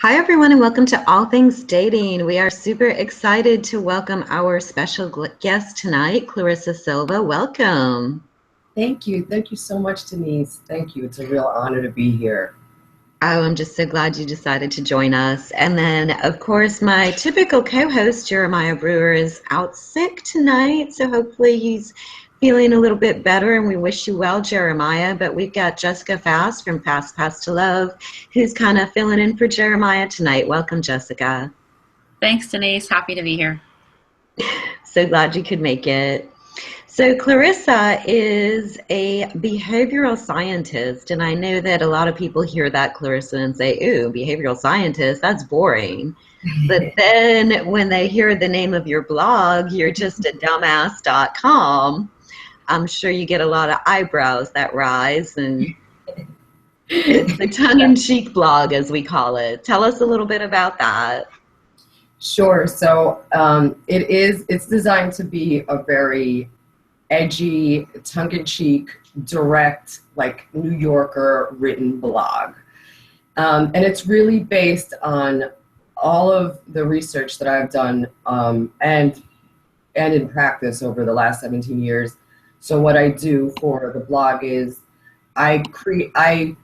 Hi, everyone, and welcome to All Things Dating. We are super excited to welcome our special guest tonight, Clarissa Silva. Welcome. Thank you. Thank you so much, Denise. Thank you. It's a real honor to be here. Oh, I'm just so glad you decided to join us. And then, of course, my typical co-host, Jeremiah Brewer, is out sick tonight. So hopefully he's feeling a little bit better, and we wish you well, Jeremiah. But we've got Jessica Fast from Fast Pass to Love, who's kind of filling in for Jeremiah tonight. Welcome, Jessica. Thanks, Denise. Happy to be here. So glad you could make it. So Clarissa is a behavioral scientist, and I know that a lot of people hear that, Clarissa, and say, ooh, behavioral scientist, that's boring. But then when they hear the name of your blog, you're just a dumbass.com, I'm sure you get a lot of eyebrows that rise, and it's the tongue-in-cheek blog, as we call it. Tell us a little bit about that. Sure. So it's designed to be a very edgy, tongue-in-cheek, direct, like New Yorker written blog. And it's really based on all of the research that I've done and in practice over the last 17 years. So what I do for the blog is I provide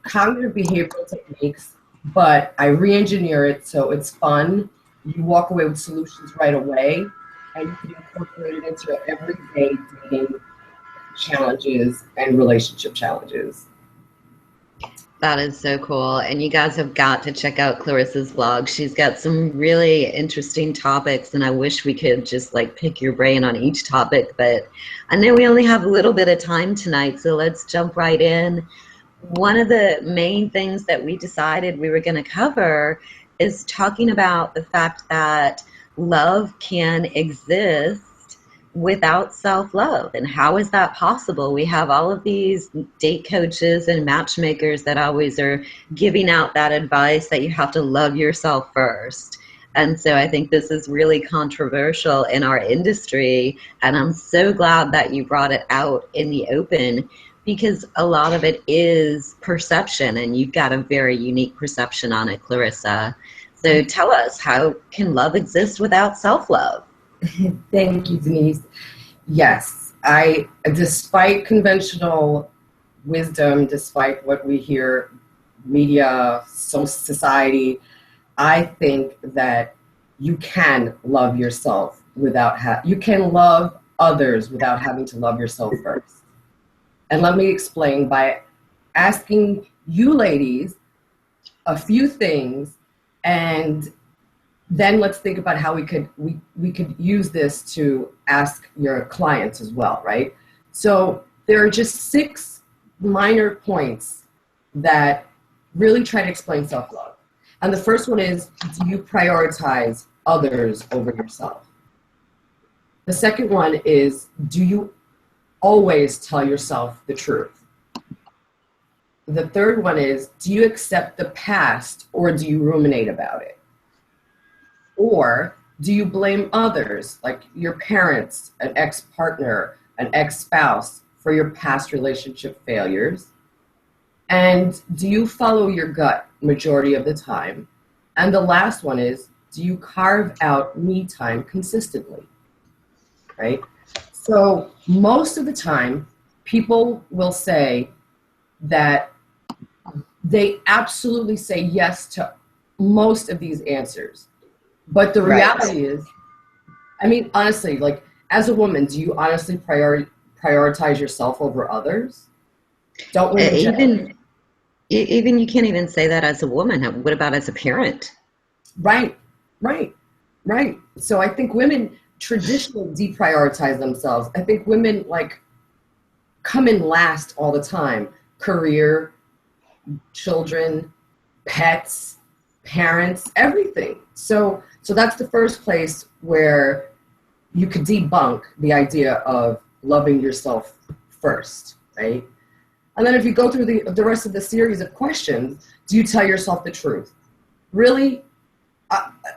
cognitive behavioral techniques, but I re-engineer it so it's fun. You walk away with solutions right away, and you can incorporate it into your everyday dating challenges and relationship challenges. That is so cool. And you guys have got to check out Clarissa's blog. She's got some really interesting topics, and I wish we could just like pick your brain on each topic, but I know we only have a little bit of time tonight, so let's jump right in. One of the main things that we decided we were going to cover is talking about the fact that love can exist without self-love, and how is that possible? We have all of these date coaches and matchmakers that always are giving out that advice that you have to love yourself first. And so I think this is really controversial in our industry, and I'm so glad that you brought it out in the open, because a lot of it is perception, and you've got a very unique perception on it, Clarissa. So tell us, how can love exist without self-love? Thank you, Denise. Yes, despite conventional wisdom, despite what we hear, media, society, I think that you can love yourself you can love others without having to love yourself first. And let me explain by asking you ladies a few things, and then let's think about how we could use this to ask your clients as well, right? So there are just 6 minor points that really try to explain self-love. And the first one is, do you prioritize others over yourself? The second one is, do you always tell yourself the truth? The third one is, do you accept the past, or do you ruminate about it? Or do you blame others, like your parents, an ex-partner, an ex-spouse, for your past relationship failures? And do you follow your gut majority of the time? And the last one is, do you carve out me time consistently, right? So most of the time, people will say that they absolutely say yes to most of these answers. But the reality is, I mean, honestly, like, as a woman, do you honestly prioritize yourself over others? Don't we? Even you can't even say that as a woman. What about as a parent? Right. So I think women traditionally deprioritize themselves. I think women like come in last all the time. Career, children, pets, parents, everything. So that's the first place where you could debunk the idea of loving yourself first, right? And then if you go through the rest of the series of questions, do you tell yourself the truth? Really?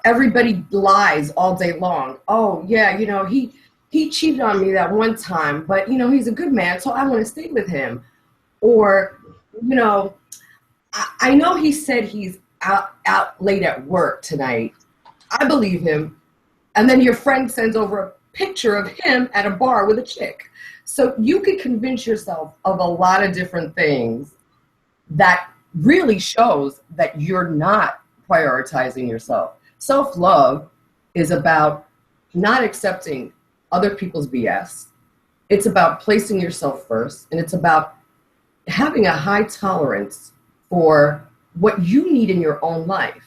Everybody lies all day long. Oh, yeah, he cheated on me that one time, but, he's a good man, so I want to stay with him. Or, I know he said he's out late at work tonight. I believe him. And then your friend sends over a picture of him at a bar with a chick. So you could convince yourself of a lot of different things that really shows that you're not prioritizing yourself. Self-love is about not accepting other people's BS. It's about placing yourself first, and it's about having a high tolerance for what you need in your own life.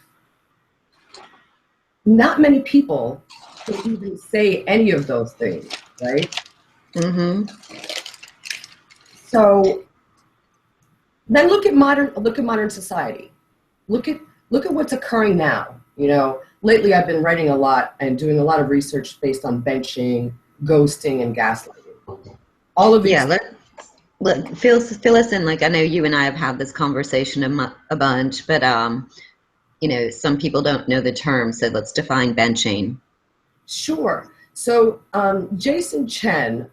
Not many people can even say any of those things, right? Mm-hmm. So then look at modern society. Look at what's occurring now. You know, lately I've been writing a lot and doing a lot of research based on benching, ghosting, and gaslighting. All of these. Yeah, look, fill us in. Like, I know you and I have had this conversation a bunch, but you know, some people don't know the term, so let's define benching. Sure. So Jason Chen,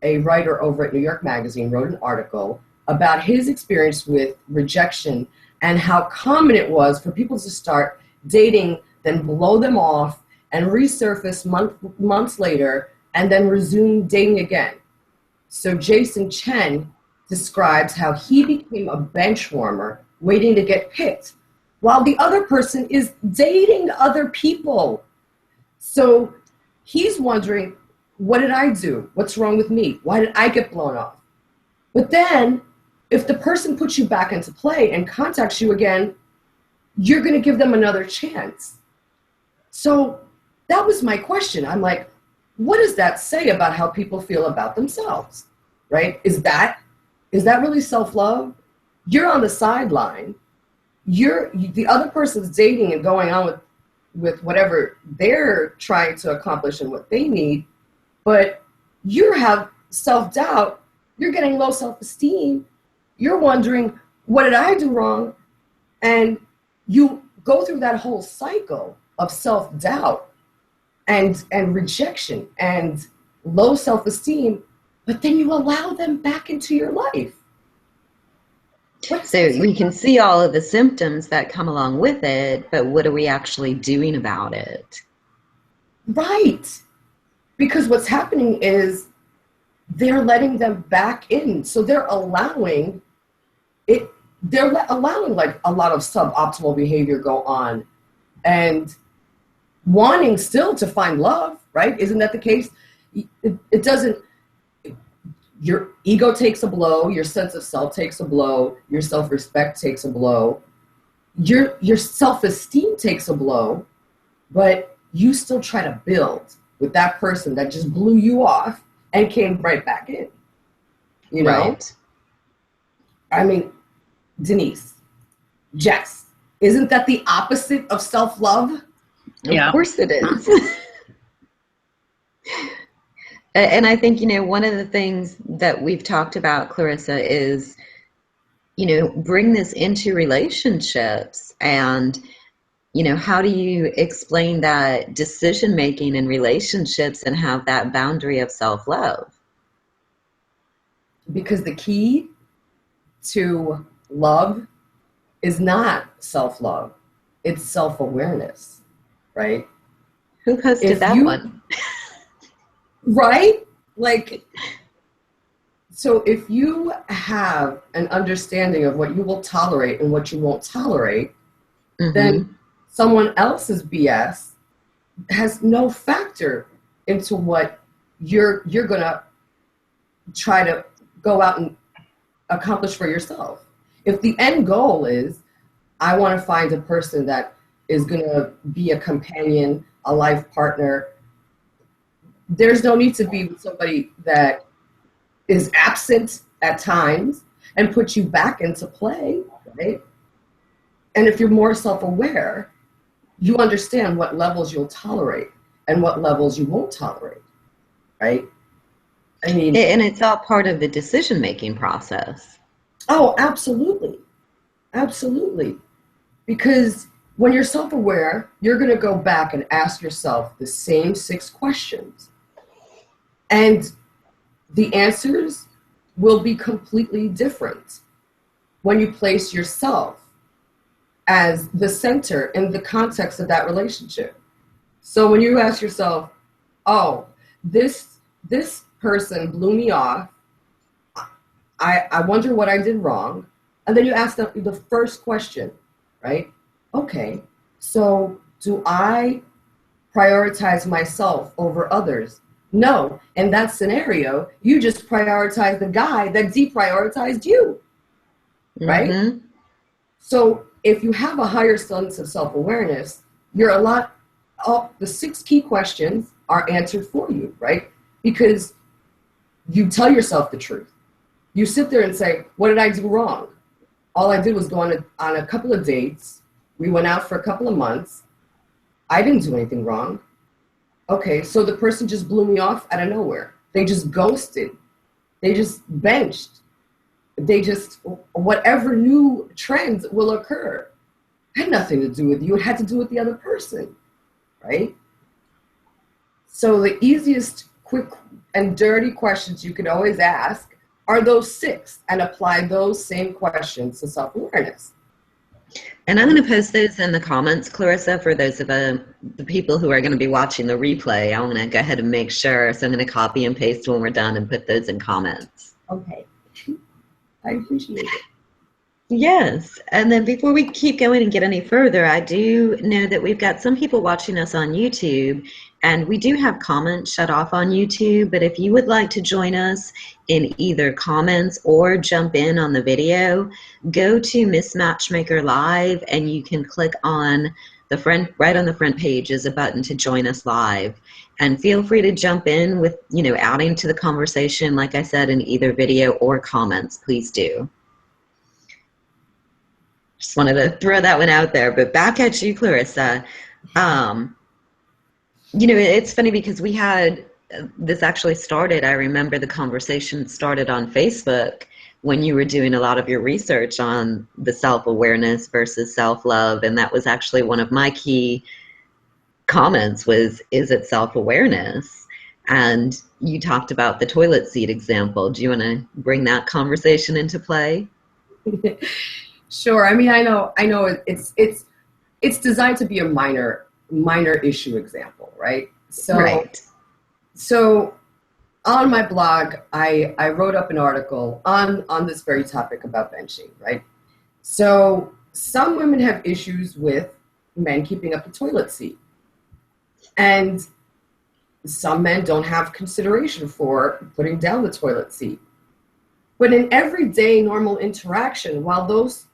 a writer over at New York Magazine, wrote an article about his experience with rejection and how common it was for people to start dating, then blow them off, and resurface months later, and then resume dating again. So Jason Chen describes how he became a benchwarmer waiting to get picked, while the other person is dating other people. So he's wondering, what did I do? What's wrong with me? Why did I get blown off? But then, if the person puts you back into play and contacts you again, you're going to give them another chance. So that was my question. I'm like, what does that say about how people feel about themselves, right? Is that really self-love? You're on the sideline. The other person's dating and going on with whatever they're trying to accomplish and what they need, but you have self-doubt. You're getting low self-esteem. You're wondering, what did I do wrong? And you go through that whole cycle of self-doubt and rejection and low self-esteem, but then you allow them back into your life. So we can see all of the symptoms that come along with it, but what are we actually doing about it? Right. Because what's happening is they're letting them back in. So they're allowing it. They're allowing like a lot of suboptimal behavior go on and wanting still to find love, right? Isn't that the case? It doesn't, your ego takes a blow, your sense of self takes a blow, your self-respect takes a blow, your self-esteem takes a blow, but you still try to build with that person that just blew you off and came right back in, you know? Right. I mean, Denise, Jess, isn't that the opposite of self-love? Yeah. Of course it is. And I think, you know, one of the things that we've talked about, Clarissa, is, you know, bring this into relationships. And, you know, how do you explain that decision-making in relationships and have that boundary of self-love? Because the key to love is not self-love. It's self-awareness, right? Who posted that one? Right? Like, so if you have an understanding of what you will tolerate and what you won't tolerate, then someone else's BS has no factor into what you're going to try to go out and accomplish for yourself. If the end goal is, I want to find a person that is going to be a companion, a life partner, there's no need to be with somebody that is absent at times and put you back into play, right? And if you're more self-aware, you understand what levels you'll tolerate and what levels you won't tolerate, right? I mean, and it's all part of the decision-making process. Oh, absolutely. Absolutely. Because when you're self-aware, you're going to go back and ask yourself the same 6 questions. And the answers will be completely different when you place yourself as the center in the context of that relationship. So when you ask yourself, oh, this person blew me off, I wonder what I did wrong. And then you ask them the first question, right? Okay, so do I prioritize myself over others? No. In that scenario, you just prioritize the guy that deprioritized you, right? Mm-hmm. So if you have a higher sense of self-awareness, the 6 key questions are answered for you, right? Because you tell yourself the truth. You sit there and say, what did I do wrong? All I did was go on a couple of dates. We went out for a couple of months. I didn't do anything wrong. Okay, so the person just blew me off out of nowhere. They just ghosted. They just benched. They just, whatever new trends will occur, had nothing to do with you. It had to do with the other person, right? So the easiest, quick, and dirty questions you can always ask are those 6, and apply those same questions to self-awareness. And I'm going to post those in the comments, Clarissa, for those of the people who are going to be watching the replay. I want to go ahead and make sure. So I'm going to copy and paste when we're done and put those in comments. Okay. I appreciate it. Yes. And then before we keep going and get any further, I do know that we've got some people watching us on YouTube, and we do have comments shut off on YouTube. But if you would like to join us in either comments or jump in on the video, go to Miss Matchmaker Live, and you can click on the front, right on the front page is a button to join us live. And feel free to jump in with, adding to the conversation, like I said, in either video or comments. Please do. Just wanted to throw that one out there. But back at you, Clarissa. It's funny because we had this actually started, I remember the conversation started on Facebook when you were doing a lot of your research on the self-awareness versus self-love. And that was actually one of my key comments was, is it self-awareness? And you talked about the toilet seat example. Do you want to bring that conversation into play? Sure. I mean, I know it's designed to be a minor issue example, right? So on my blog, I wrote up an article on this very topic about benching, right? So some women have issues with men keeping up the toilet seat. And some men don't have consideration for putting down the toilet seat. But in everyday normal interaction, while those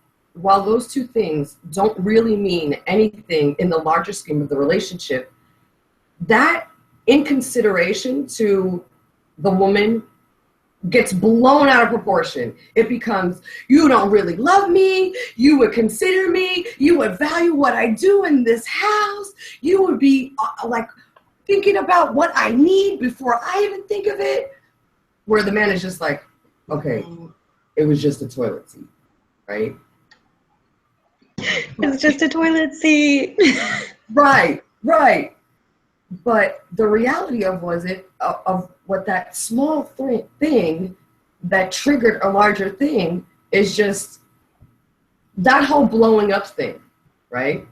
2 things don't really mean anything in the larger scheme of the relationship, that inconsideration to the woman gets blown out of proportion. It becomes, you don't really love me, you would consider me, you would value what I do in this house, you would be like thinking about what I need before I even think of it. Where the man is just like, okay, it was just a toilet seat, right? It's just a toilet seat. Right. But the reality of what that small thing that triggered a larger thing is just that whole blowing up thing, right?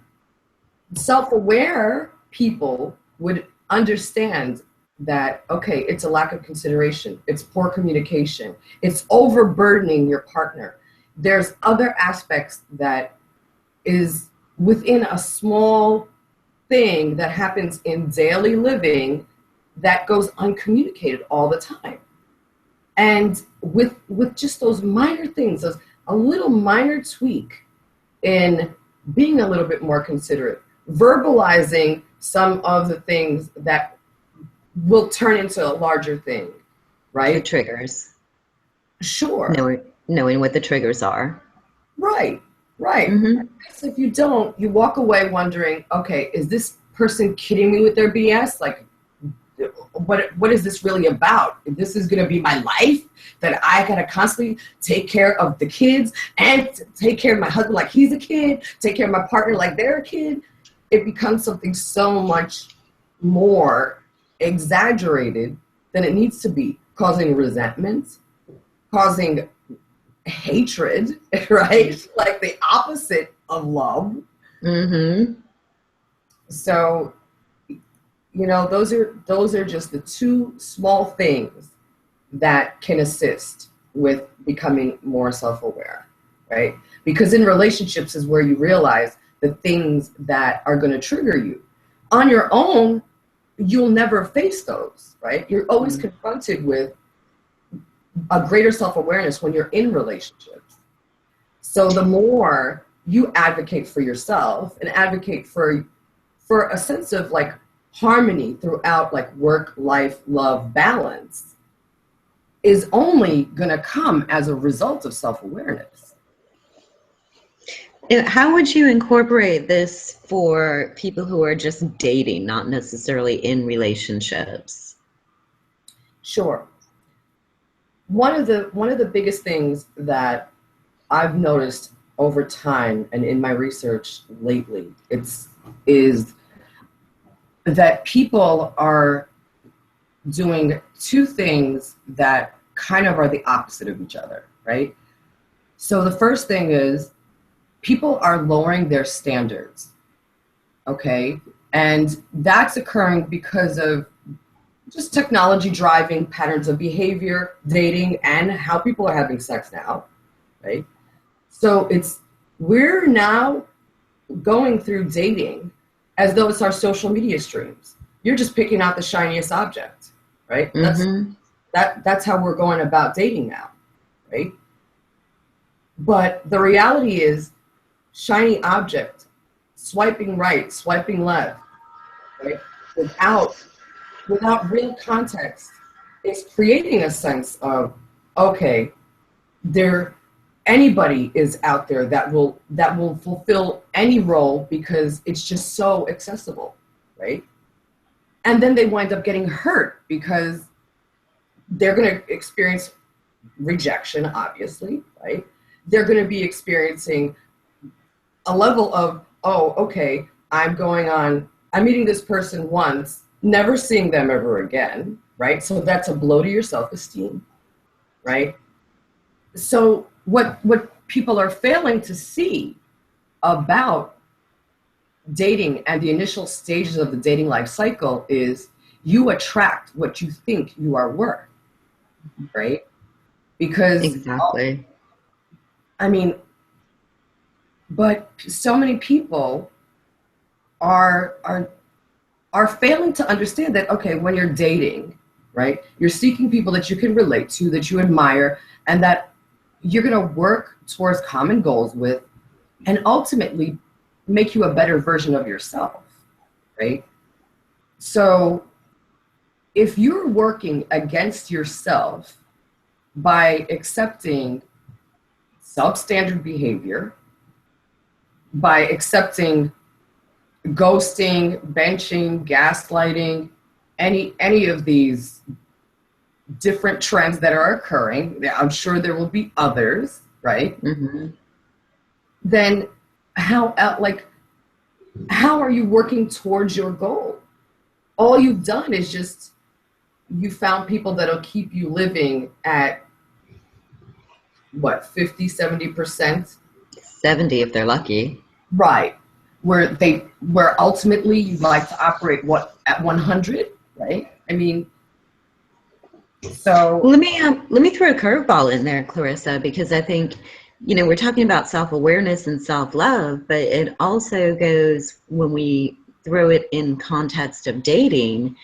Self-aware people would understand that, okay, it's a lack of consideration, it's poor communication, it's overburdening your partner. There's other aspects that is within a small thing that happens in daily living that goes uncommunicated all the time. And with just those minor things, a little minor tweak in being a little bit more considerate, verbalizing some of the things that will turn into a larger thing, right? The triggers. Sure. Knowing what the triggers are. Right. Mm-hmm. Because if you don't, you walk away wondering, okay, is this person kidding me with their BS? Like, what is this really about? If this is going to be my life, that I got to constantly take care of the kids and take care of my husband like he's a kid, take care of my partner like they're a kid, it becomes something so much more exaggerated than it needs to be, causing resentment, causing hatred, right? Like the opposite of love. Mm-hmm. So, those are just the two small things that can assist with becoming more self-aware, right? Because in relationships is where you realize the things that are going to trigger you. On your own, you'll never face those, right? You're always confronted with a greater self-awareness when you're in relationships. So the more you advocate for yourself and advocate for a sense of like harmony throughout like work, life, love, balance is only going to come as a result of self-awareness. How would you incorporate this for people who are just dating, not necessarily in relationships? Sure. One of the biggest things that I've noticed over time and in my research lately, is that people are doing two things that kind of are the opposite of each other, right? So the first thing is people are lowering their standards, okay? And that's occurring because of just technology driving patterns of behavior, dating, and how people are having sex now, right? So we're now going through dating as though it's our social media streams. You're just picking out the shiniest object, right? Mm-hmm. That's how we're going about dating now, right? But the reality is shiny object, swiping right, swiping left, right? Without real context, it's creating a sense of, okay, anybody is out there that will fulfill any role because it's just so accessible, right? And then they wind up getting hurt because they're going to experience rejection, obviously, right? They're going to be experiencing a level of, oh, okay, I'm meeting this person once, never seeing them ever again, right? So that's a blow to your self-esteem, right? So what people are failing to see about dating and the initial stages of the dating life cycle is you attract what you think you are worth, right? Because Exactly. But so many people are failing to understand that, okay, when you're dating, right, you're seeking people that you can relate to, that you admire, and that you're going to work towards common goals with, and ultimately make you a better version of yourself, right? So if you're working against yourself by accepting substandard behavior, by accepting ghosting, benching, gaslighting, any of these different trends that are occurring, I'm sure there will be others, right? Mm-hmm. Then how are you working towards your goal? All you've done is just, you found people that'll keep you living at what, 50, 70%? 70 if they're lucky. Right. Where ultimately you'd like to operate at 100, right? I mean, so let me throw a curveball in there, Clarissa, because I think, we're talking about self-awareness and self-love, but it also goes, when we throw it in context of dating,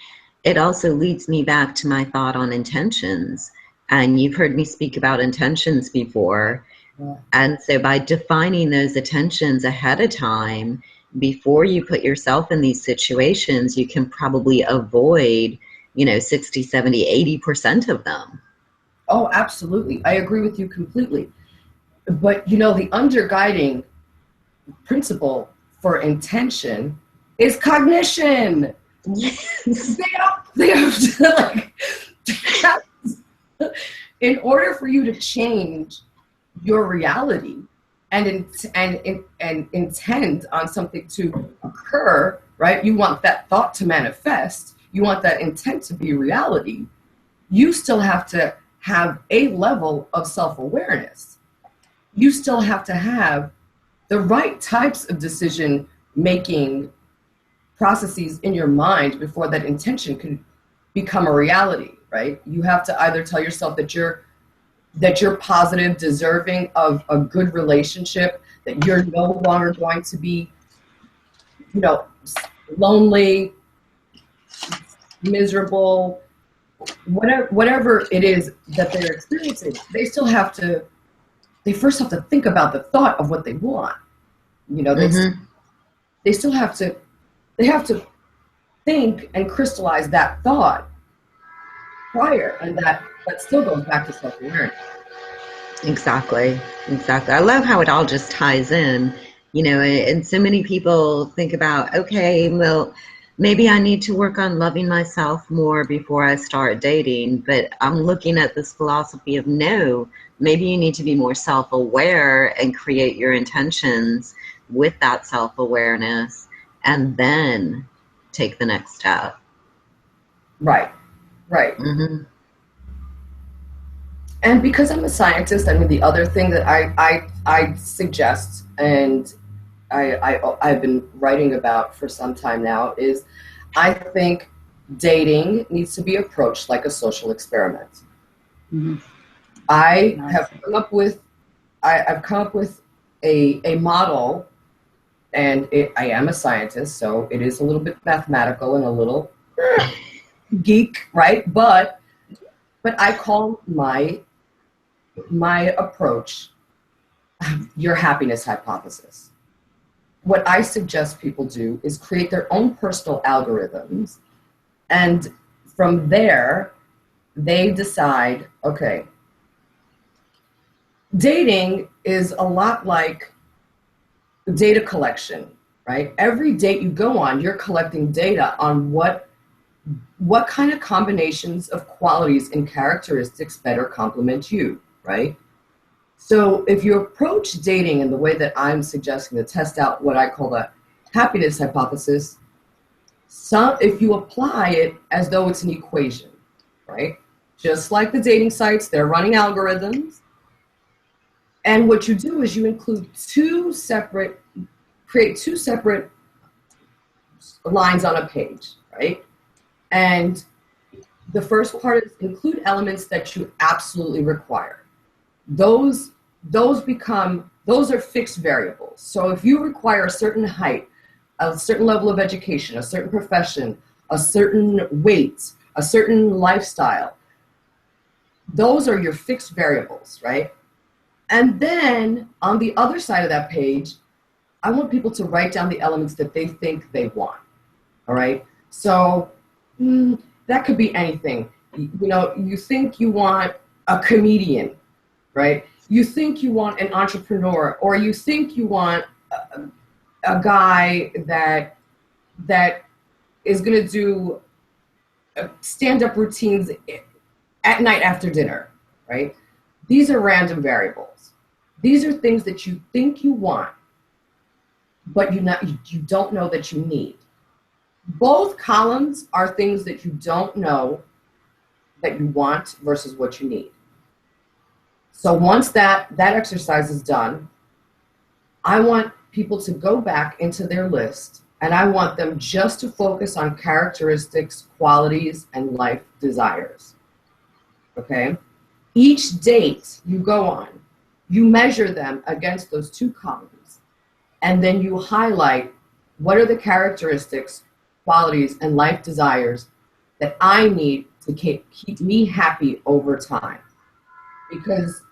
it also leads me back to my thought on intentions. And you've heard me speak about intentions before. yeah. And so by defining those intentions ahead of time, before you put yourself in these situations, you can probably avoid, 60, 70, 80% of them. Oh, absolutely. I agree with you completely. But, the underguiding principle for intention is cognition. Yes. They have to, in order for you to change your reality and intend on something to occur, right? You want that thought to manifest. You want that intent to be reality. You still have to have a level of self-awareness. You still have to have the right types of decision making processes in your mind before that intention can become a reality, right? You have to either tell yourself that you're positive, deserving of a good relationship, that you're no longer going to be, lonely, miserable, whatever it is that they're experiencing. They first have to think about the thought of what they want. They still have to think and crystallize that thought prior, and that still goes back to self-awareness. Exactly. I love how it all just ties in, and so many people think about, okay, well, maybe I need to work on loving myself more before I start dating, but I'm looking at this philosophy of no, maybe you need to be more self-aware and create your intentions with that self-awareness and then take the next step. Right. Mm-hmm. And because I'm a scientist, the other thing that I suggest, and I've been writing about for some time now, is I think dating needs to be approached like a social experiment. Mm-hmm. I've come up with a model, and I am a scientist, so it is a little bit mathematical and a little geek, right? But I call my approach your happiness hypothesis. What I suggest people do is create their own personal algorithms, and from there they decide, okay, dating is a lot like data collection, right? Every date you go on, you're collecting data on what kind of combinations of qualities and characteristics better complement you, right? So if you approach dating in the way that I'm suggesting to test out what I call the happiness hypothesis, if you apply it as though it's an equation, right? Just like the dating sites, they're running algorithms. And what you do is you include create two separate lines on a page, right? And the first part is include elements that you absolutely require. Those are fixed variables. So if you require a certain height, a certain level of education, a certain profession, a certain weight, a certain lifestyle, those are your fixed variables, right? And then on the other side of that page, I want people to write down the elements that they think they want, all right? So that could be anything. You think you want a comedian, right? You think you want an entrepreneur, or you think you want a guy that is going to do stand-up routines at night after dinner, right? These are random variables. These are things that you think you want, but you don't know that you need. Both columns are things that you don't know that you want versus what you need. So once that exercise is done, I want people to go back into their list, and I want them just to focus on characteristics, qualities, and life desires. Okay? Each date you go on, you measure them against those two columns, and then you highlight what are the characteristics, qualities, and life desires that I need to keep me happy over time. Because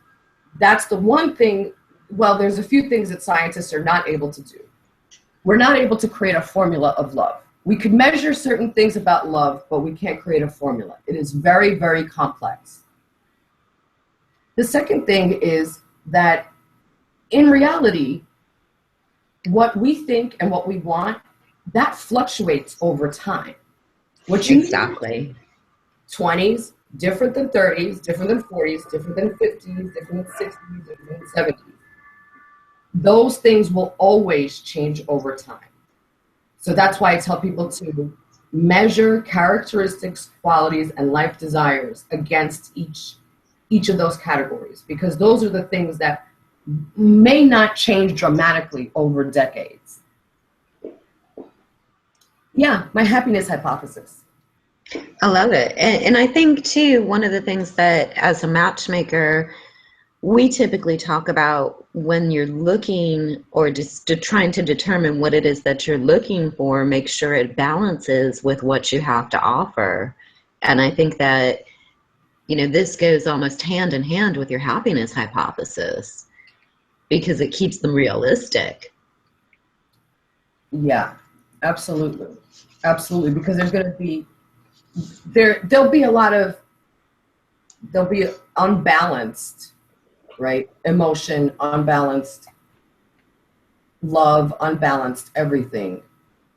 that's the one thing, well, there's a few things that scientists are not able to do. We're not able to create a formula of love. We could measure certain things about love, but we can't create a formula. It is very, very complex. The second thing is that in reality, what we think and what we want, that fluctuates over time. What you Exactly. 20s, different than 30s, different than 40s, different than 50s, different than 60s, different than 70s. Those things will always change over time. So that's why I tell people to measure characteristics, qualities, and life desires against each of those categories, because those are the things that may not change dramatically over decades. Yeah, my happiness hypothesis. I love it. And I think, too, one of the things that as a matchmaker, we typically talk about when you're looking or just trying to determine what it is that you're looking for, make sure it balances with what you have to offer. And I think that, you know, this goes almost hand in hand with your happiness hypothesis because it keeps them realistic. Yeah, absolutely. Absolutely. Because there's going to be, there'll be unbalanced, right? Emotion, unbalanced love, unbalanced everything.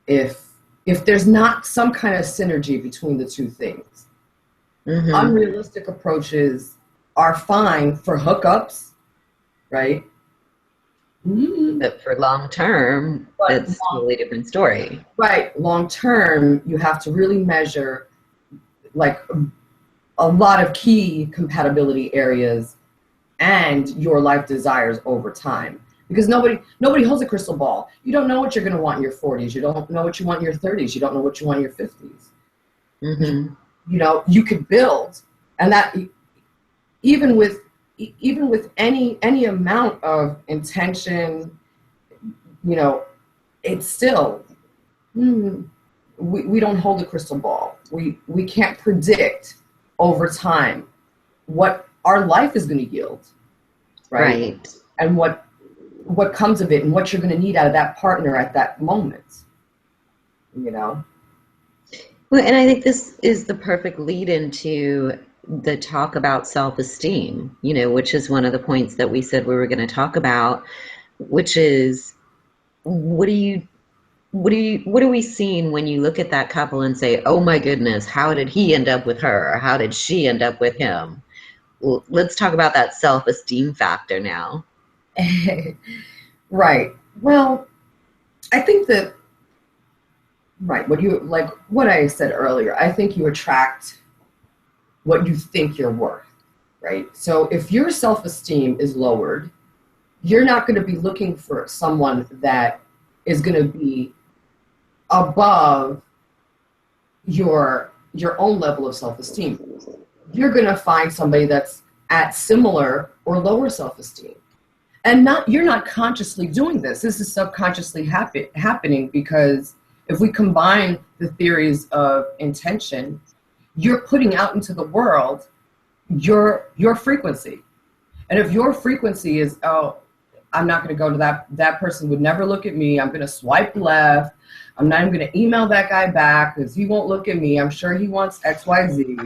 If there's not some kind of synergy between the two things. Mm-hmm. Unrealistic approaches are fine for hookups, right? Mm-hmm. But for long term, it's a totally different story. Right. Long term, you have to really measure like a lot of key compatibility areas and your life desires over time. Because nobody holds a crystal ball. You don't know what you're going to want in your 40s. You don't know what you want in your 30s. You don't know what you want in your 50s. Mm-hmm. You know, you could build, and that even with any amount of intention, you know, it's still we don't hold a crystal ball. We can't predict over time what our life is going to yield, right? And what comes of it and what you're going to need out of that partner at that moment, you know? Well, and I think this is the perfect lead into the talk about self-esteem, you know, which is one of the points that we said we were going to talk about, which is what are we seeing when you look at that couple and say, oh my goodness, how did he end up with her? Or how did she end up with him? Well, let's talk about that self-esteem factor now. Right. Well, I think that, right, what I said earlier, I think you attract what you think you're worth, right? So if your self-esteem is lowered, you're not going to be looking for someone that is going to be above your own level of self-esteem. You're going to find somebody that's at similar or lower self-esteem. And you're not consciously doing this. This is subconsciously happening because if we combine the theories of intention, you're putting out into the world your frequency. And if your frequency is, oh, I'm not going to go to that person would never look at me. I'm going to swipe left. I'm not even going to email that guy back because he won't look at me. I'm sure he wants X, Y, Z,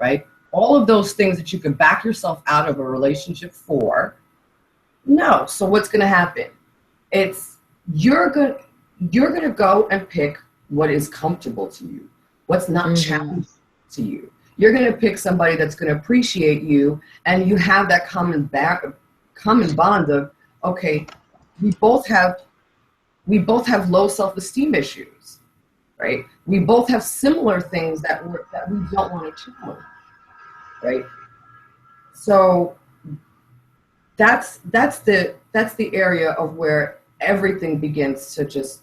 right? All of those things that you can back yourself out of a relationship for. No. So what's going to happen? It's you're going to go and pick what is comfortable to you, what's not challenging to you. You're going to pick somebody that's going to appreciate you, and you have that common bond of, okay, we both have low self-esteem issues, right? We both have similar things that we don't want to challenge, right? So that's the area of where everything begins to just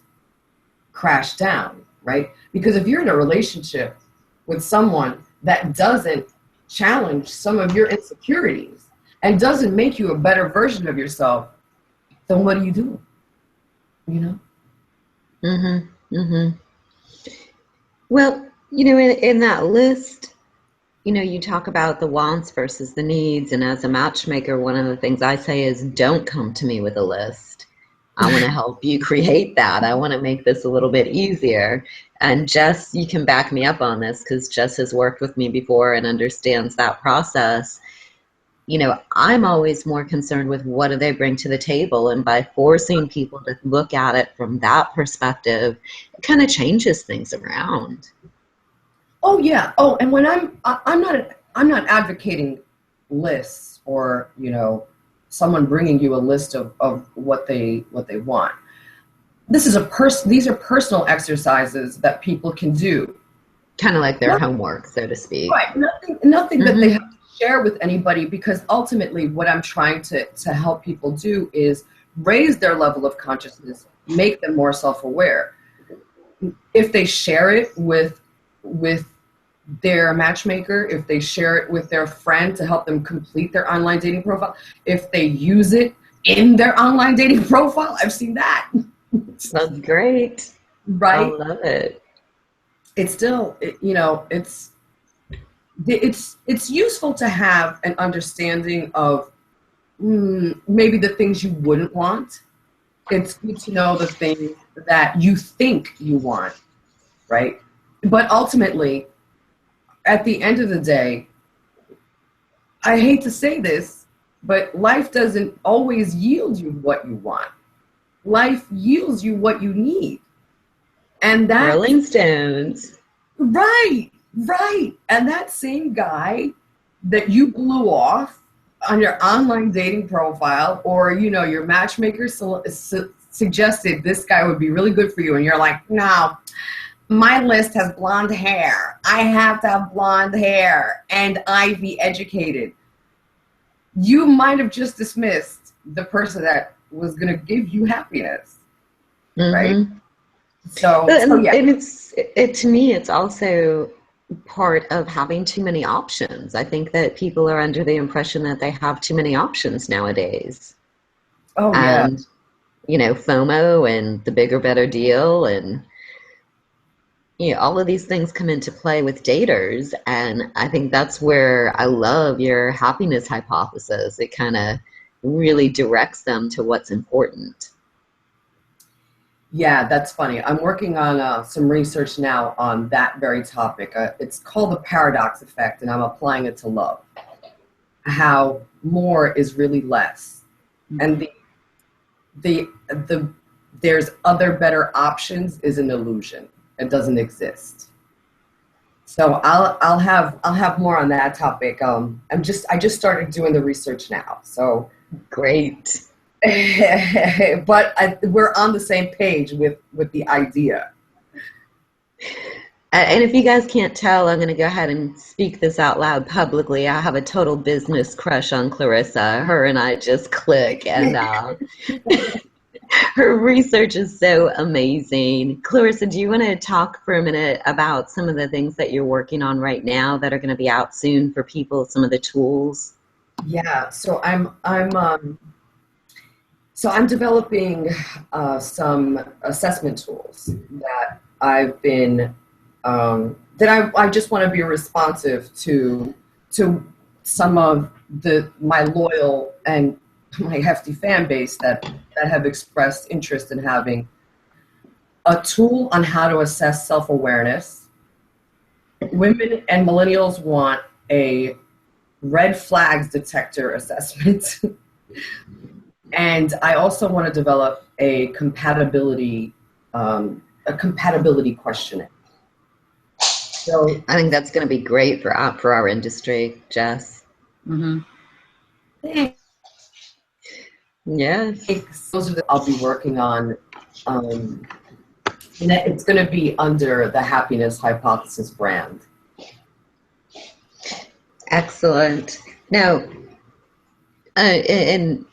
crash down, right? Because if you're in a relationship with someone that doesn't challenge some of your insecurities and doesn't make you a better version of yourself, then what do you do? You know? Well, you know, in that list, you know, you talk about the wants versus the needs. And as a matchmaker, one of the things I say is don't come to me with a list. I want to help you create that. I want to make this a little bit easier. And Jess, you can back me up on this because Jess has worked with me before and understands that process. You know, I'm always more concerned with what do they bring to the table. And by forcing people to look at it from that perspective, it kind of changes things around. Oh, yeah. Oh, and when I'm not advocating lists or, you know, someone bringing you a list of what they want. These are personal exercises that people can do. Kind of like their homework, so to speak. Right. Nothing that they have to share with anybody, because ultimately what I'm trying to help people do is raise their level of consciousness, make them more self-aware. If they share it with their matchmaker, if they share it with their friend to help them complete their online dating profile, if they use it in their online dating profile, I've seen that. That's great. Right? I love it. It's still, you know, it's useful to have an understanding of maybe the things you wouldn't want. It's good to know the things that you think you want, right? But ultimately, at the end of the day, I hate to say this, but life doesn't always yield you what you want. Life yields you what you need. And that Rolling Stones. Right. And that same guy that you blew off on your online dating profile, or, you know, your matchmaker suggested this guy would be really good for you, and you're like, no, my list has blonde hair. I have to have blonde hair and I be educated. You might have just dismissed the person that was going to give you happiness, right? So yeah. And to me, it's also part of having too many options. I think that people are under the impression that they have too many options nowadays. Oh, yeah. And, you know, FOMO and the bigger, better deal, and, you know, all of these things come into play with daters. And I think that's where I love your happiness hypothesis. It kind of really directs them to what's important. Yeah, that's funny. I'm working on some research now on that very topic. It's called the paradox effect, and I'm applying it to love. How more is really less, and the there's other better options is an illusion. It doesn't exist. So I'll have more on that topic. I just started doing the research now. So great. But we're on the same page with the idea. And if you guys can't tell, I'm going to go ahead and speak this out loud publicly. I have a total business crush on Clarissa. Her and I just click, and her research is so amazing. Clarissa, do you want to talk for a minute about some of the things that you're working on right now that are going to be out soon for people, some of the tools? Yeah, so I'm developing some assessment tools that I've been that I just want to be responsive to some of my loyal and my hefty fan base that have expressed interest in having a tool on how to assess self-awareness. Women and millennials want a red flags detector assessment. And I also want to develop a compatibility questionnaire. So I think that's going to be great for our industry, Jess. Yes. Those are I'll be working on. And it's going to be under the Happiness Hypothesis brand. Excellent. Now, and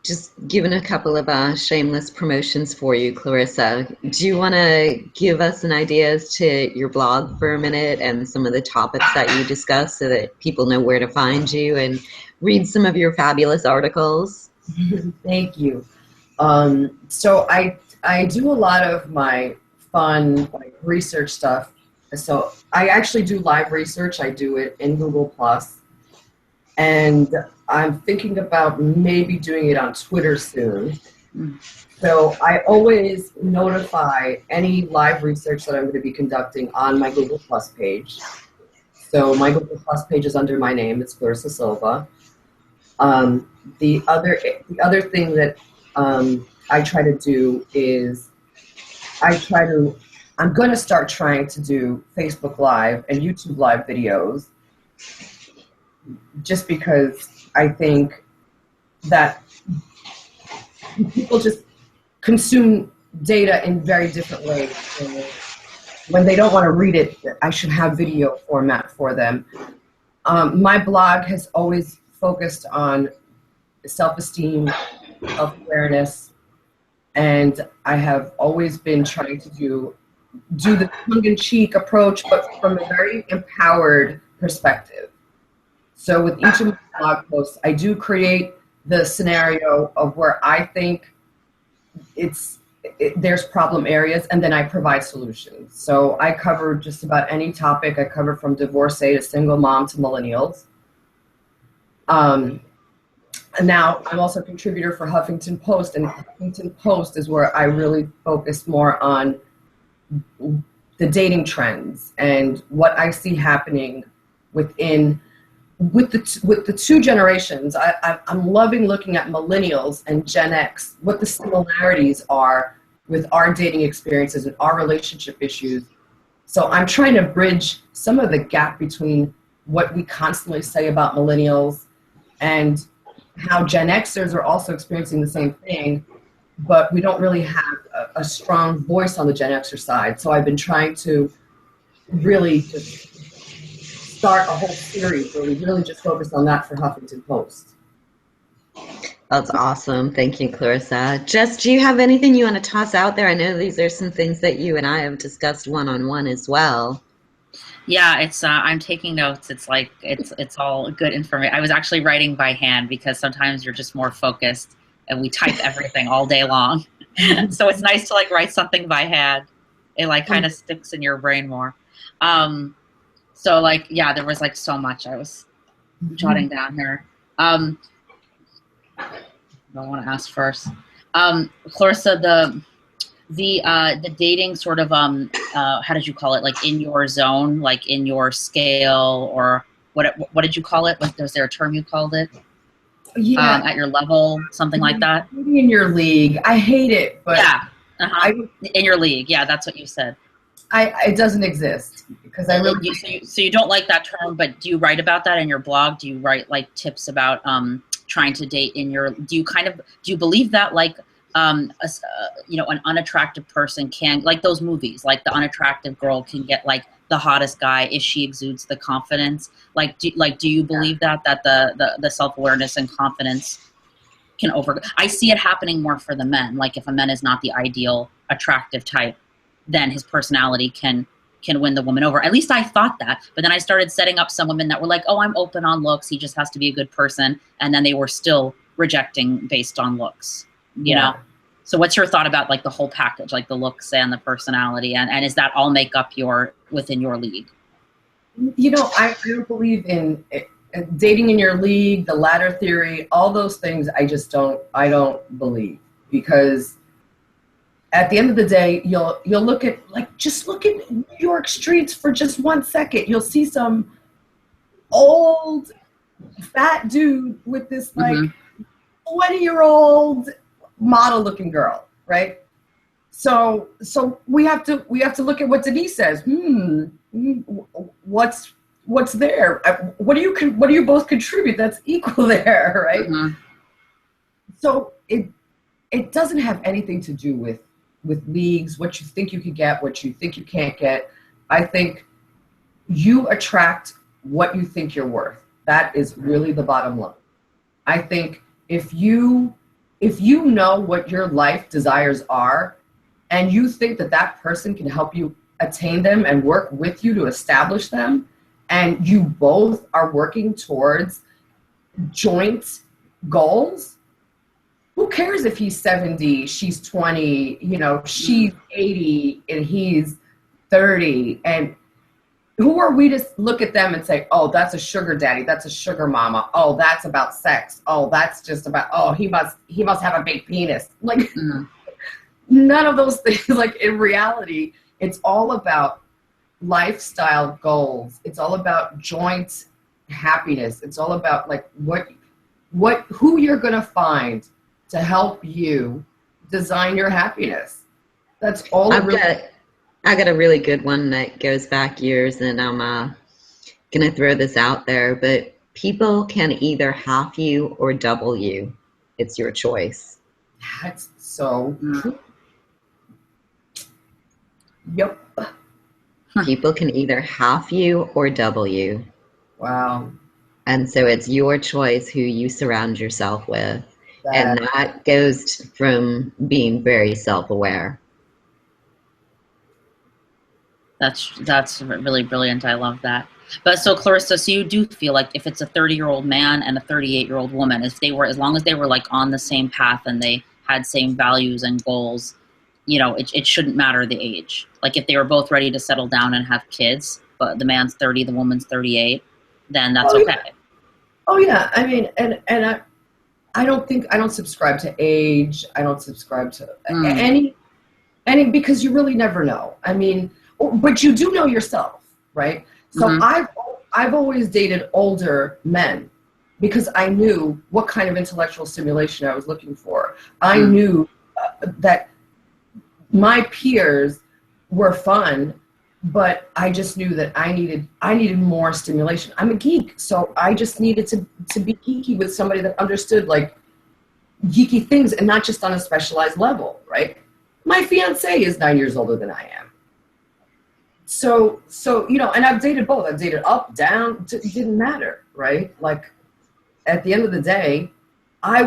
just giving a couple of shameless promotions for you, Clarissa. Do you want to give us an idea as to your blog for a minute and some of the topics that you discuss so that people know where to find you and read some of your fabulous articles? Thank you. So I do a lot of my fun research stuff. So I actually do live research. I do it in Google+. And I'm thinking about maybe doing it on Twitter soon. So I always notify any live research that I'm going to be conducting on my Google+ page. So my Google+ page is under my name. It's Clarissa Silva. The other thing that I try to do is I'm going to start trying to do Facebook Live and YouTube Live videos, just because I think that people just consume data in very different ways. So when they don't want to read it, I should have video format for them. My blog has always focused on self-esteem, self-awareness, and I have always been trying to do the tongue-in-cheek approach, but from a very empowered perspective. So with each of my blog posts, I do create the scenario of where I think there's problem areas, and then I provide solutions. So I cover just about any topic. I cover from divorcee to single mom to millennials. And now I'm also a contributor for Huffington Post, and Huffington Post is where I really focus more on the dating trends and what I see happening with the two generations. I'm loving looking at millennials and Gen X, what the similarities are with our dating experiences and our relationship issues. So I'm trying to bridge some of the gap between what we constantly say about millennials and how Gen Xers are also experiencing the same thing, but we don't really have a strong voice on the Gen Xer side. So I've been trying to really just start a whole series where we really just focus on that for Huffington Post. That's awesome. Thank you, Clarissa. Jess, do you have anything you want to toss out there? I know these are some things that you and I have discussed one-on-one as well. Yeah, it's I'm taking notes. It's like it's all good information. I was actually writing by hand because sometimes you're just more focused and we type everything all day long. So it's nice to like write something by hand. It like kind of sticks in your brain more. So like, yeah, there was like so much I was jotting down here. I want to ask first. Clarissa, the dating sort of, how did you call it? Like in your zone, like in your scale, or what did you call it? Was there a term you called it? Yeah. At your level, something like that? Maybe in your league. I hate it, but yeah. In your league. Yeah, that's what you said. It doesn't exist because I really. So you don't like that term, but do you write about that in your blog? Do you write like tips about trying to date in your? Do you believe that like an unattractive person can, like those movies, like the unattractive girl can get like the hottest guy if she exudes the confidence? Like do you believe that the self-awareness and confidence can I see it happening more for the men. Like if a man is not the ideal attractive type, then his personality can win the woman over. At least I thought that. But then I started setting up some women that were like, oh, I'm open on looks. He just has to be a good person. And then they were still rejecting based on looks, you know? So what's your thought about like the whole package, like the looks and the personality? And is that all make up within your league? You know, I don't believe in dating in your league, the ladder theory, all those things. I don't believe, because at the end of the day, you'll look at just look at New York streets for just 1 second. You'll see some old fat dude with this like 20-year-old model looking girl, right? So we have to look at what Denise says. What's there? What do you both contribute that's equal there, right? So it doesn't have anything to do with leagues, what you think you could get, what you think you can't get. I think you attract what you think you're worth. That is really the bottom line. I think if you know what your life desires are, and you think that person can help you attain them and work with you to establish them, and you both are working towards joint goals, who cares if he's 70, she's 20, she's 80 and he's 30? And who are we to look at them and say, oh, that's a sugar daddy, that's a sugar mama, oh, that's about sex, oh, that's just about, oh, he must have a big penis. Like none of those things. Like in reality, it's all about lifestyle goals. It's all about joint happiness. It's all about like who you're gonna find to help you design your happiness. That's all. I got a really good one that goes back years, and I'm gonna throw this out there, but people can either half you or double you. It's your choice. That's so true. Yep. People can either half you or double you. Wow. And so it's your choice who you surround yourself with. And That, that goes from being very self-aware. That's really brilliant. I love that. But so Clarissa, so you do feel like if it's a 30-year-old man and a 38-year-old woman, if they were, as long as they were like on the same path and they had same values and goals, you know, it shouldn't matter the age. Like if they were both ready to settle down and have kids, but the man's 30, the woman's 38, then that's oh, okay. yeah. Oh yeah. I mean, and I don't subscribe to age. I don't subscribe to any, because you really never know. I mean, but you do know yourself, right? So I've always dated older men because I knew what kind of intellectual stimulation I was looking for. I knew that my peers were fun, but I just knew that I needed more stimulation. I'm a geek, so I just needed to be geeky with somebody that understood like geeky things and not just on a specialized level, right? My fiance is 9 years older than I am. So you know, and I've dated both. I've dated up, down, it didn't matter, right? Like at the end of the day, I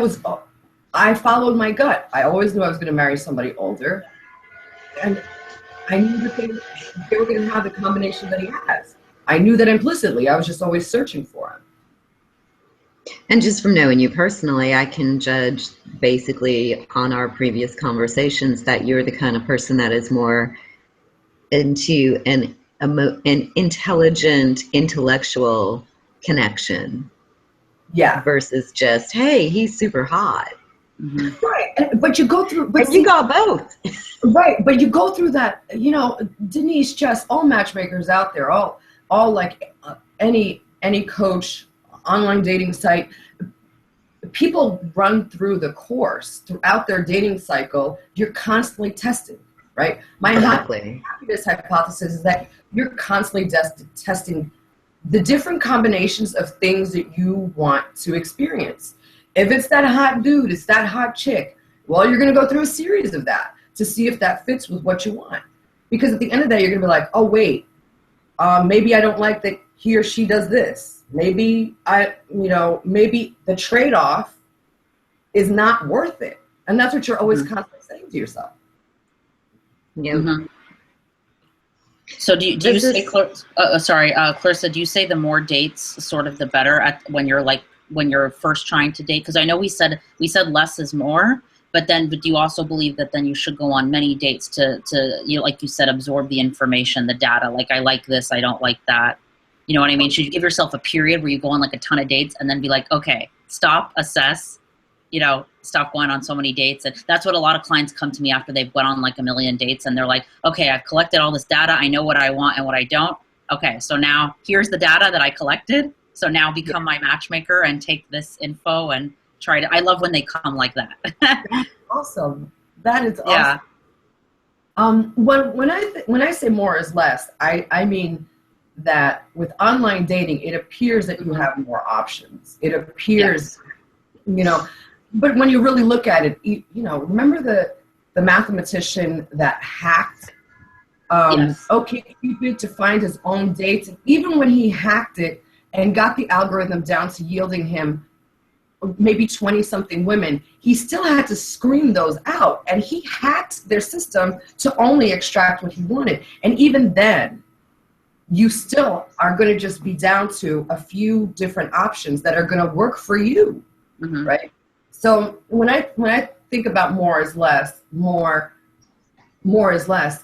followed my gut. I always knew I was going to marry somebody older, and I knew that they were going to have the combination that he has. I knew that implicitly. I was just always searching for him. And just from knowing you personally, I can judge basically on our previous conversations that you're the kind of person that is more into an intelligent, intellectual connection. Yeah. Versus just, hey, he's super hot. Right. But you go through, but you got both. Right. But you go through that, you know, Denise, Jess, all matchmakers out there, all like any coach, online dating site, people run through the course throughout their dating cycle. You're constantly tested, right? My happiness hypothesis is that you're constantly testing the different combinations of things that you want to experience. If it's that hot dude, it's that hot chick, well, you're going to go through a series of that to see if that fits with what you want. Because at the end of the day, you're going to be like, oh, wait, maybe I don't like that he or she does this. Maybe maybe the trade-off is not worth it. And that's what you're always constantly saying to yourself. Yeah. So do you say, Clarissa, do you say the more dates sort of the better when you're first trying to date? Because I know we said less is more, but do you also believe that then you should go on many dates to you know, like you said, absorb the information, the data, like I like this, I don't like that. You know what I mean? Should you give yourself a period where you go on like a ton of dates and then be like, okay, stop, assess, you know, stop going on so many dates? And that's what a lot of clients come to me after they've went on like a million dates and they're like, okay, I've collected all this data. I know what I want and what I don't. Okay, so now here's the data that I collected. So now become my matchmaker and take this info and try to, I love when they come like that. That's awesome. That is awesome. Yeah. When I say more is less, I mean that with online dating, it appears that you have more options. It appears, you know, but when you really look at it, you know, remember the mathematician that hacked OkCupid to find his own dates? And even when he hacked it and got the algorithm down to yielding him maybe 20-something women, he still had to screen those out. And he hacked their system to only extract what he wanted. And even then, you still are going to just be down to a few different options that are going to work for you, right? So when I think about more is less,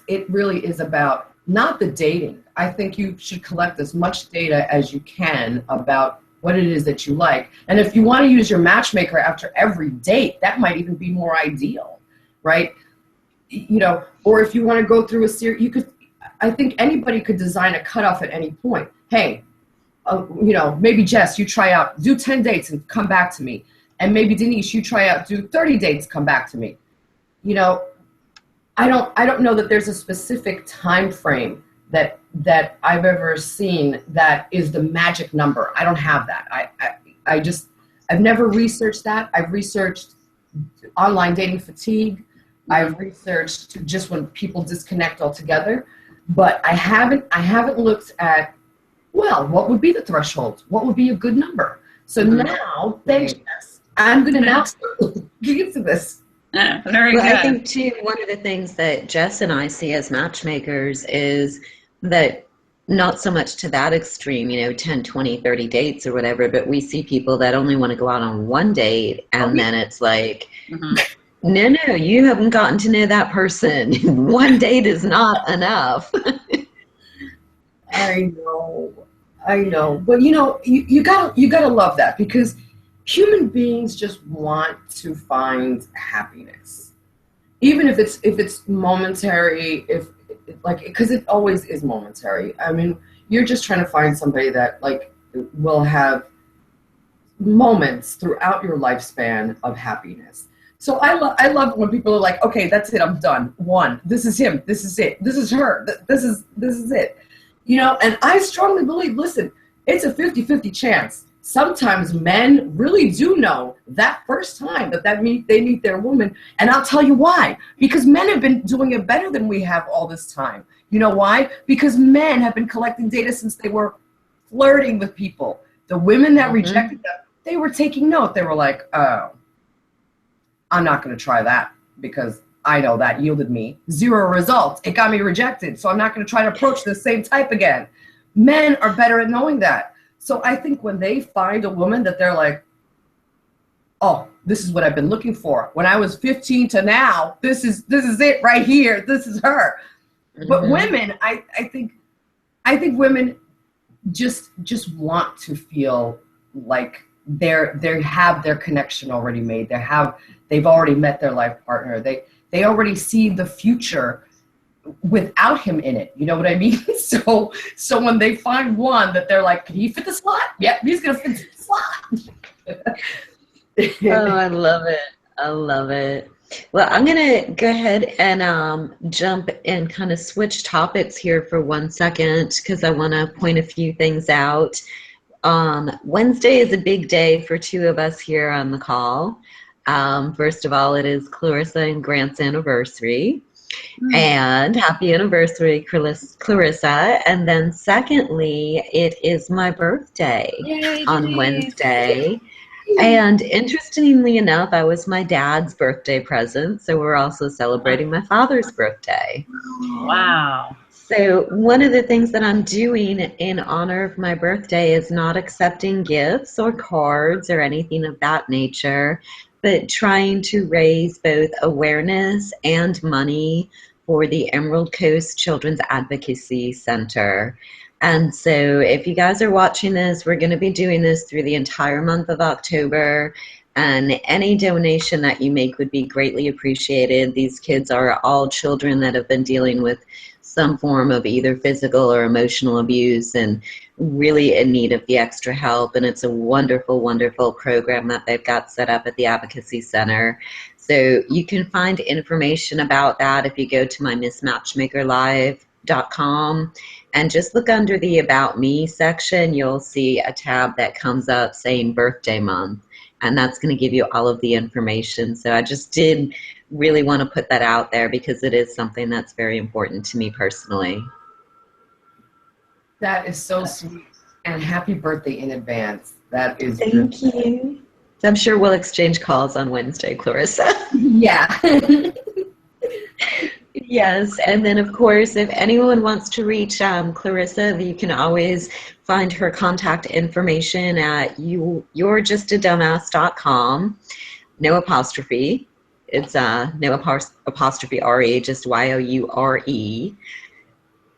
it really is about not the dating. I think you should collect as much data as you can about what it is that you like. And if you want to use your matchmaker after every date, that might even be more ideal, right? You know, or if you want to go through a series, you could, I think anybody could design a cutoff at any point. Hey, you know, maybe Jess, you try out, do 10 dates and come back to me. And maybe Denise, you try out, do 30 dates, come back to me. You know, I don't know that there's a specific time frame that I've ever seen that is the magic number. I don't have that. I've never researched that. I've researched online dating fatigue. I've researched just when people disconnect altogether, but I haven't looked at well, what would be the threshold? What would be a good number? So now, thanks, Jess. I'm going to now get into this. Very Well, good. I think too, one of the things that Jess and I see as matchmakers is that not so much to that extreme, 10, 20, 30 dates or whatever, but we see people that only want to go out on one date, and then it's like, no, you haven't gotten to know that person. One date is not enough. I know. But you gotta love that, because human beings just want to find happiness, even if it's momentary. Because it always is momentary. I mean, you're just trying to find somebody that will have moments throughout your lifespan of happiness. So I love when people are like, okay, that's it, I'm done. One, this is him, this is it, this is her, this is it. And I strongly believe, listen, it's a 50-50 chance. Sometimes men really do know that first time that they meet their woman. And I'll tell you why. Because men have been doing it better than we have all this time. You know why? Because men have been collecting data since they were flirting with people. The women that rejected them, they were taking note. They were like, oh, I'm not going to try that, because I know that yielded me 0 results. It got me rejected. So I'm not going to try to approach the same type again. Men are better at knowing that. So I think when they find a woman that they're like, oh, this is what I've been looking for. When I was 15 to now, this is it right here. This is her. But women, I think women just want to feel like they have their connection already made. They've already met their life partner. They already see the future without him in it. You know what I mean? So when they find one that they're like, can he fit the slot? Yep, he's gonna fit the slot. Oh, I love it. I love it. Well, I'm gonna go ahead and jump and kind of switch topics here for 1 second, because I want to point a few things out. Wednesday is a big day for 2 of us here on the call. First of all, it is Clarissa and Grant's anniversary. And happy anniversary, Clarissa. And then secondly, it is my birthday on Wednesday. And interestingly enough, I was my dad's birthday present, so we're also celebrating my father's birthday. Wow. So one of the things that I'm doing in honor of my birthday is not accepting gifts or cards or anything of that nature, but trying to raise both awareness and money for the Emerald Coast Children's Advocacy Center. And so if you guys are watching this, we're going to be doing this through the entire month of October, and any donation that you make would be greatly appreciated. These kids are all children that have been dealing with some form of either physical or emotional abuse and really in need of the extra help. And it's a wonderful, wonderful program that they've got set up at the Advocacy Center. So you can find information about that if you go to my MissMatchmakerLive.com and just look under the About Me section. You'll see a tab that comes up saying birthday month, and that's going to give you all of the information. So I just did really want to put that out there because it is something that's very important to me personally. That is so sweet, and happy birthday in advance. That is Thank you. I'm sure we'll exchange calls on Wednesday, Clarissa. Yeah. Yes, and then of course, if anyone wants to reach Clarissa, you can always find her contact information at yourejustadumbass.com. No apostrophe. It's no apostrophe R-E, just Y-O-U-R-E.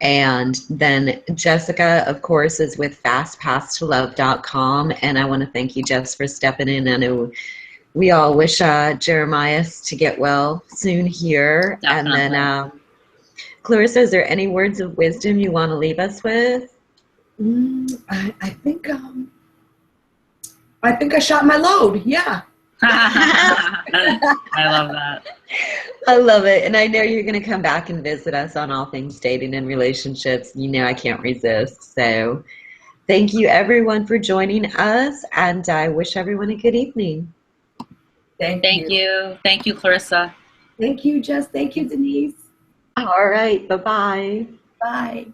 And then Jessica, of course, is with fastpasstolove.com. And I want to thank you, Jess, for stepping in. I know we all wish Jeremiah to get well soon here. Definitely. And then, Clarissa, is there any words of wisdom you want to leave us with? I think I shot my load. Yeah. I love that. I love it. And I know you're going to come back and visit us on all things dating and relationships. You know I can't resist. So thank you, everyone, for joining us. And I wish everyone a good evening. Thank you. Thank you, Clarissa. Thank you, Jess. Thank you, Denise. All right. Bye-bye. Bye.